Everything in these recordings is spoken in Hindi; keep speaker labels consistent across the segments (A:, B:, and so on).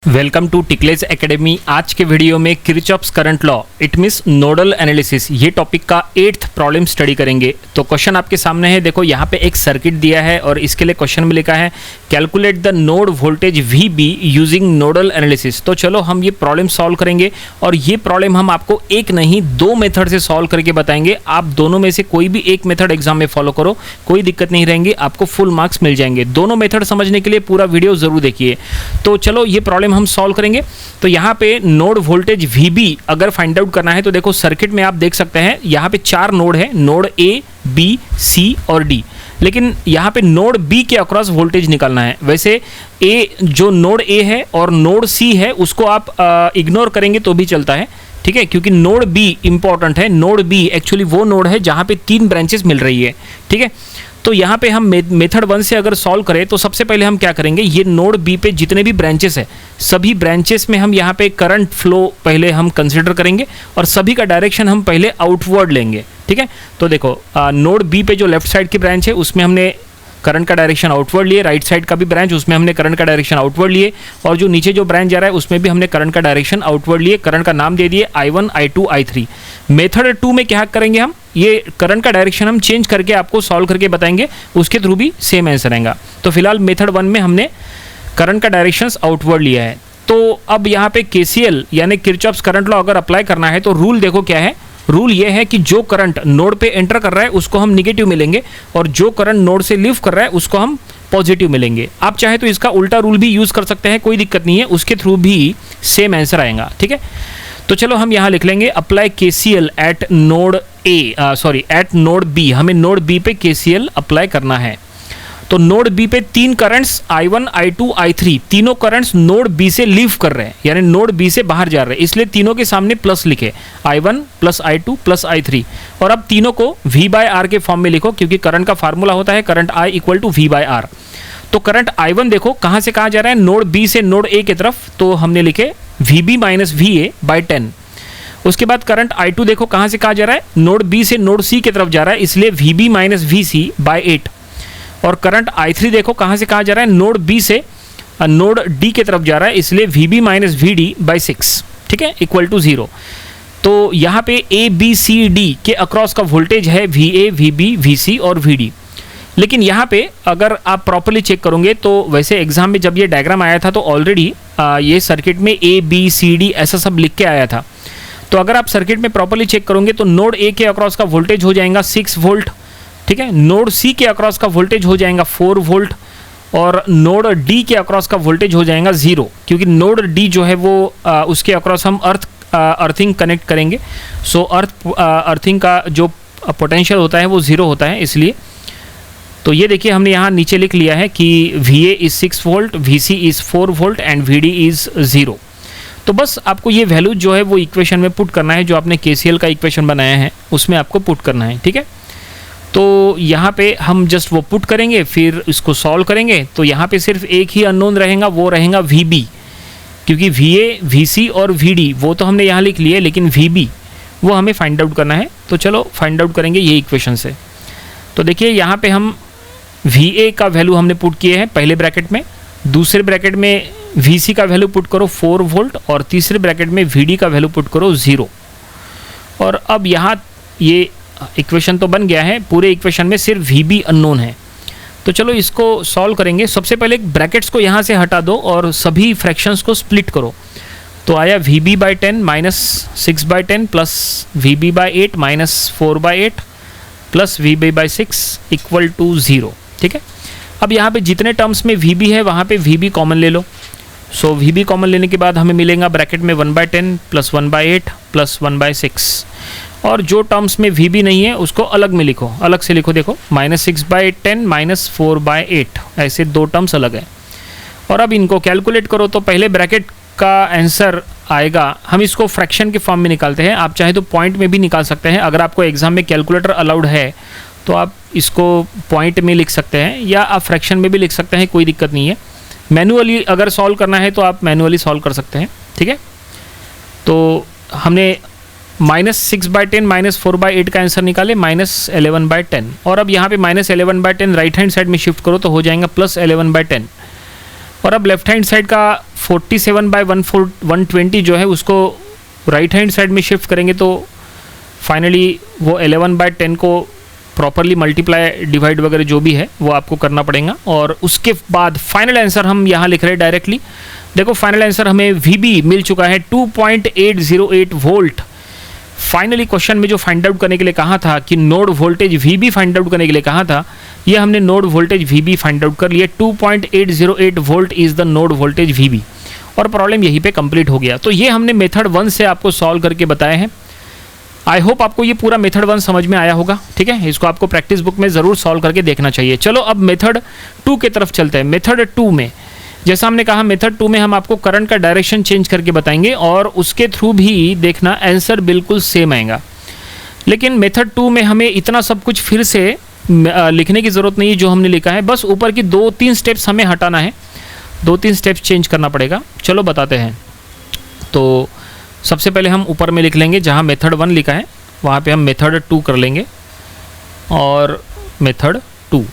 A: Welcome to टिकलेज academy. आज के वीडियो में Kirchhoff's current law it means nodal analysis ये टॉपिक का 8th प्रॉब्लम स्टडी करेंगे। तो क्वेश्चन आपके सामने है, देखो यहाँ पे एक सर्किट दिया है और इसके लिए क्वेश्चन में लिखा है calculate the node voltage VB using nodal analysis. तो चलो हम ये प्रॉब्लम सॉल्व करेंगे और ये प्रॉब्लम हम आपको एक नहीं दो मेथड से सॉल्व करके बताएंगे। आप दोनों में से कोई भी एक मेथड एग्जाम में फॉलो करो, कोई दिक्कत नहीं रहेंगी, आपको फुल मार्क्स मिल जाएंगे। दोनों मेथड समझने के लिए पूरा वीडियो जरूर देखिए। तो चलो ये प्रॉब्लम हम सॉल्व करेंगे। तो यहाँ पे नोड वोल्टेज VB अगर फाइंड आउट करना है तो देखो सर्किट में आप देख सकते हैं यहाँ पे 4 नोड है, नोड A, B, C और D। लेकिन यहाँ पे नोड B के अक्रॉस वोल्टेज निकालना है। वैसे A जो नोड A है और नोड C है उसको आप इग्नोर करेंगे तो भी चलता है, ठीक है, क्योंकि नोड B इंपॉर्टेंट है। नोड B एक्चुअली वो नोड है जहाँ पे 3 ब्रांचेस मिल रही है, ठीक है। तो यहाँ पे हम मेथड 1 से अगर सॉल्व करें तो सबसे पहले हम क्या करेंगे, ये नोड B पे जितने भी ब्रांचेस है सभी ब्रांचेस में हम यहाँ पे करंट फ्लो पहले हम कंसिडर करेंगे और सभी का डायरेक्शन हम पहले आउटवर्ड लेंगे, ठीक है। तो देखो नोड B पे जो लेफ्ट साइड की ब्रांच है उसमें हमने करंट का डायरेक्शन आउटवर्ड लिए, राइट साइड का भी ब्रांच उसमें हमने करंट का डायरेक्शन आउटवर्ड लिए और जो नीचे जो ब्रांच जा रहा है उसमें भी हमने करंट का डायरेक्शन आउटवर्ड लिए। करंट का नाम दे दिए I1, I2, I3। मेथड 2 में क्या करेंगे, हम ये करंट का डायरेक्शन हम चेंज करके आपको सॉल्व करके बताएंगे, उसके थ्रू भी सेम आंसर आएगा। तो फिलहाल मेथड 1 में हमने करंट का डायरेक्शन आउटवर्ड लिया है। तो अब यहाँ पे KCL यानी किरचॉफ्स करंट लॉ अगर अप्लाई करना है तो रूल देखो क्या है। रूल ये है कि जो करंट नोड पे एंटर कर रहा है उसको हम निगेटिव मिलेंगे और जो करंट नोड से लीव कर रहा है उसको हम पॉजिटिव मिलेंगे। आप चाहे तो इसका उल्टा रूल भी यूज कर सकते हैं, कोई दिक्कत नहीं है, उसके थ्रू भी सेम आंसर आएगा, ठीक है। तो चलो हम यहाँ लिख लेंगे apply KCL eight node eight node B। हमें नोड B पे KCL अप्लाई करना है। तो नोड B पे 3 करंट्स I1, I2, I3 तीनों करंट्स नोड B से लीव कर रहे हैं, यानी नोड B से बाहर जा रहे हैं, इसलिए तीनों के सामने प्लस लिखे I1 plus I2 plus I3। और अब तीनों को V/R के फॉर्म में लिखो, क्योंकि करंट का फार्मूला होता है current I equal to V/R। तो करंट I1 देखो कहाँ से कहाँ जा रहा है, नोड B से नोड A की तरफ, तो हमने लिखे VB माइनस VA बाई 10। उसके बाद करंट I2 देखो कहाँ से कहाँ जा रहा है, नोड B से नोड C की तरफ जा रहा है, इसलिए VB माइनस VC बाई 8। और करंट I3 देखो कहाँ से कहाँ जा रहा है, नोड B से नोड D की तरफ जा रहा है, इसलिए VB माइनस VD बाई 6, ठीक है, इक्वल टू 0। तो यहाँ पे ABCD के अक्रॉस का वोल्टेज है VA, VB, VC और VD। लेकिन यहाँ पे अगर आप प्रॉपरली चेक करोगे तो वैसे एग्जाम में जब ये डायग्राम आया था तो ऑलरेडी ये सर्किट में ABCD ऐसा सब लिख के आया था। तो अगर आप सर्किट में प्रॉपरली चेक करोगे तो नोड A के अक्रॉस का वोल्टेज हो जाएगा 6 वोल्ट, ठीक है। नोड C के अक्रॉस का वोल्टेज हो जाएगा 4 वोल्ट और नोड D के अक्रॉस का वोल्टेज हो जाएगा 0, क्योंकि नोड D जो है वो उसके अक्रॉस हम अर्थिंग कनेक्ट करेंगे। सो अर्थिंग का जो पोटेंशियल होता है वो 0 होता है, इसलिए। तो ये देखिए हमने यहाँ नीचे लिख लिया है कि VA is 6 volt, VC is 4 volt and VD is 0। तो बस आपको ये वैल्यू जो है वो इक्वेशन में पुट करना है, जो आपने KCL का इक्वेशन बनाया है उसमें आपको पुट करना है, ठीक है। तो यहाँ पे हम जस्ट वो पुट करेंगे, फिर इसको सॉल्व करेंगे। तो यहाँ पे सिर्फ एक ही अननोन रहेगा, वो रहेगा VB, क्योंकि VA, VC और VD वो तो हमने यहाँ लिख लिए, लेकिन VB वो हमें फाइंड आउट करना है। तो चलो फाइंड आउट करेंगे ये इक्वेशन से। तो देखिए यहाँ पे हम VA का वैल्यू हमने पुट किए हैं पहले ब्रैकेट में, दूसरे ब्रैकेट में VC का वैल्यू पुट करो 4 वोल्ट और तीसरे ब्रैकेट में VD का वैल्यू पुट करो 0। और अब यहाँ ये इक्वेशन तो बन गया है, पूरे इक्वेशन में सिर्फ VB अननोन है। तो चलो इसको सॉल्व करेंगे। सबसे पहले ब्रैकेट्स को यहाँ से हटा दो और सभी फ्रैक्शंस को स्प्लिट करो। तो आया VB by 10 minus 6 by 10 plus VB by 8 minus 4 by 8 plus VB by 6 equal to 0, ठीक है। अब यहाँ पे जितने टर्म्स में VB है वहाँ पे VB कॉमन ले लो। सो VB कॉमन लेने के बाद हमें मिलेगा ब्रैकेट में 1/10 प्लस 1/8 प्लस 1/6। और जो टर्म्स में VB नहीं है उसको अलग में लिखो, अलग से लिखो। देखो -6/10 माइनस 4/8 ऐसे 2 टर्म्स अलग है। और अब इनको कैलकुलेट करो तो पहले ब्रैकेट का आंसर आएगा, हम इसको फ्रैक्शन के फॉर्म में निकालते हैं। आप चाहे तो पॉइंट में भी निकाल सकते हैं, अगर आपको एग्जाम में कैलकुलेटर अलाउड है तो आप इसको पॉइंट में लिख सकते हैं या आप फ्रैक्शन में भी लिख सकते हैं, कोई दिक्कत नहीं है। मैनुअली अगर सॉल्व करना है तो आप मैनुअली सॉल्व कर सकते हैं, ठीक है। तो हमने -6/10 माइनस 4/8 का आंसर निकाले -11/10। और अब यहाँ पे -11/10 राइट हैंड साइड में शिफ्ट करो तो हो जाएगा +11/10। और अब लेफ्ट हैंड साइड का 47/120 जो है उसको राइट हैंड साइड में शिफ्ट करेंगे तो फाइनली वो 11/10 को प्रॉपरली मल्टीप्लाई डिवाइड वगैरह जो भी है वो आपको करना पड़ेगा। और उसके बाद फाइनल आंसर हम यहाँ लिख रहे हैं डायरेक्टली। देखो फाइनल आंसर हमें VB मिल चुका है 2.808 वोल्ट। फाइनली क्वेश्चन में जो फाइंड आउट करने के लिए कहा था कि node voltage VB find out करने के लिए कहा था, ये हमने node voltage VB find out कर लिया। 2.808 volt is the node voltage VB और प्रॉब्लम यहीं पे कंप्लीट हो गया। तो ये हमने मेथड 1 से आपको सॉल्व करके बताए हैं। आई होप आपको ये पूरा मेथड 1 समझ में आया होगा, ठीक है। इसको आपको प्रैक्टिस बुक में ज़रूर सॉल्व करके देखना चाहिए। चलो अब मेथड 2 की तरफ चलते हैं। मेथड 2 में जैसा हमने कहा, मेथड 2 में हम आपको करंट का डायरेक्शन चेंज करके बताएंगे और उसके थ्रू भी देखना आंसर बिल्कुल सेम आएगा। लेकिन मेथड 2 में हमें इतना सब कुछ फिर से लिखने की ज़रूरत नहीं है जो हमने लिखा है, बस ऊपर की 2-3 स्टेप्स हमें हटाना है, 2-3 स्टेप्स चेंज करना पड़ेगा। चलो बताते हैं। तो सबसे पहले हम ऊपर में लिख लेंगे, जहाँ मेथड 1 लिखा है वहाँ पे हम मेथड 2 कर लेंगे और मेथड 2।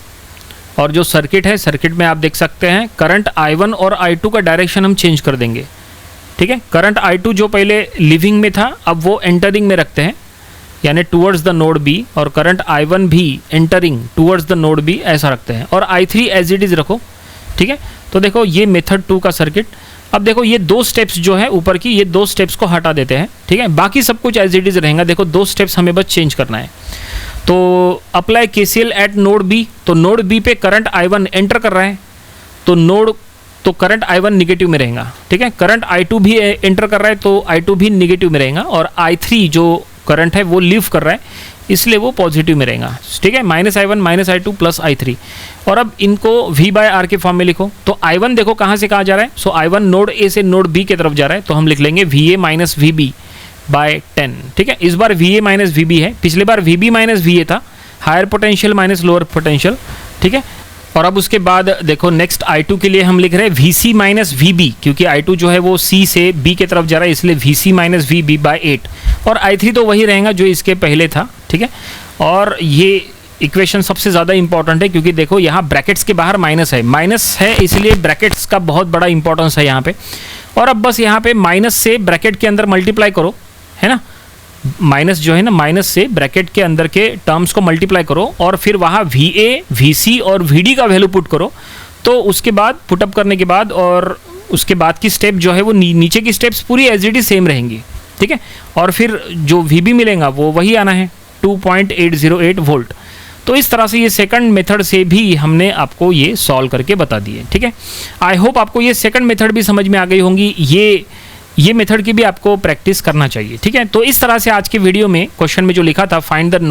A: और जो सर्किट है, सर्किट में आप देख सकते हैं करंट I1 और I2 का डायरेक्शन हम चेंज कर देंगे, ठीक है। करंट I2 जो पहले लिविंग में था अब वो एंटरिंग में रखते हैं, यानी टूवर्ड्स द नोड B, और करंट I1 भी entering towards the node B ऐसा रखते हैं, और I3 एज इट इज़ रखो, ठीक है। तो देखो ये मेथड 2 का सर्किट। अब देखो ये 2 स्टेप्स जो है ऊपर की, ये 2 स्टेप्स को हटा देते हैं, ठीक है। बाकी सब कुछ एज इट इज़ रहेगा। देखो 2 स्टेप्स हमें बस चेंज करना है। तो apply KCL eight node B, तो नोड B पे करंट I1 एंटर कर रहा है तो करंट I1 निगेटिव में रहेगा, ठीक है। करंट I2 भी एंटर कर रहा है तो I2 भी निगेटिव में रहेगा, और I3 जो करंट है वो लीव कर रहा है इसलिए वो पॉजिटिव में रहेगा, ठीक है। -I1 -I2 plus I3। और अब इनको V/R के फॉर्म में लिखो। तो I1 देखो कहाँ से कहाँ जा रहा है, सो I1 नोड A से नोड B की तरफ जा रहा है, तो हम लिख लेंगे VA - VB/10, ठीक है। इस बार VA - VB है, पिछले बार VB - VA था, higher potential minus lower potential, ठीक है। और अब उसके बाद देखो नेक्स्ट I2 के लिए हम लिख रहे हैं VC - VB, क्योंकि I2 जो है वो C से B की तरफ जा रहा है इसलिए VC - VB/8। और I3 तो वही रहेगा जो इसके पहले था, ठीक है। और ये इक्वेशन सबसे ज़्यादा इंपॉर्टेंट है क्योंकि देखो यहाँ ब्रैकेट्स के बाहर माइनस है इसलिए ब्रैकेट्स का बहुत बड़ा इंपॉर्टेंस है यहाँ पे। और अब बस यहाँ पे माइनस से ब्रैकेट के अंदर मल्टीप्लाई करो, है ना। माइनस जो है ना, माइनस से ब्रैकेट के अंदर के टर्म्स को मल्टीप्लाई करो और फिर वहाँ VA, VC और VD का वैल्यू पुट करो। तो उसके बाद पुटअप करने के बाद और उसके बाद की स्टेप जो है वो नीचे की स्टेप्स पूरी एज इट इज सेम रहेंगी, ठीक है। और फिर जो VB मिलेगा वो वही आना है 2.808 वोल्ट। तो इस तरह से ये सेकंड मेथड से भी हमने आपको ये सॉल्व करके बता दिए, ठीक है। आई होप आपको ये सेकंड मेथड भी समझ में आ गई होंगी। ये मेथड की भी आपको प्रैक्टिस करना चाहिए, ठीक है। तो इस तरह से आज के वीडियो में क्वेश्चन में जो लिखा था find the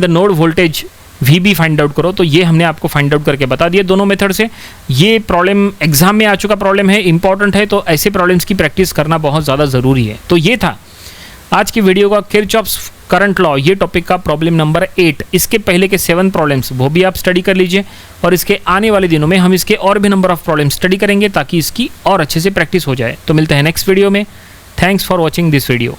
A: node voltage VB find out करो, तो ये हमने आपको फाइंड आउट करके बता दिए दोनों मेथड से। ये प्रॉब्लम एग्जाम में आ चुका प्रॉब्लम है, इंपॉर्टेंट है, तो ऐसे प्रॉब्लम्स की प्रैक्टिस करना बहुत ज़्यादा ज़रूरी है। तो ये था आज की वीडियो का किरचॉफ्स करंट लॉ, ये टॉपिक का प्रॉब्लम नंबर 8। इसके पहले के 7 प्रॉब्लम्स वो भी आप स्टडी कर लीजिए, और इसके आने वाले दिनों में हम इसके और भी नंबर ऑफ प्रॉब्लम स्टडी करेंगे ताकि इसकी और अच्छे से प्रैक्टिस हो जाए। तो मिलते हैं नेक्स्ट वीडियो में। Thanks for watching this video.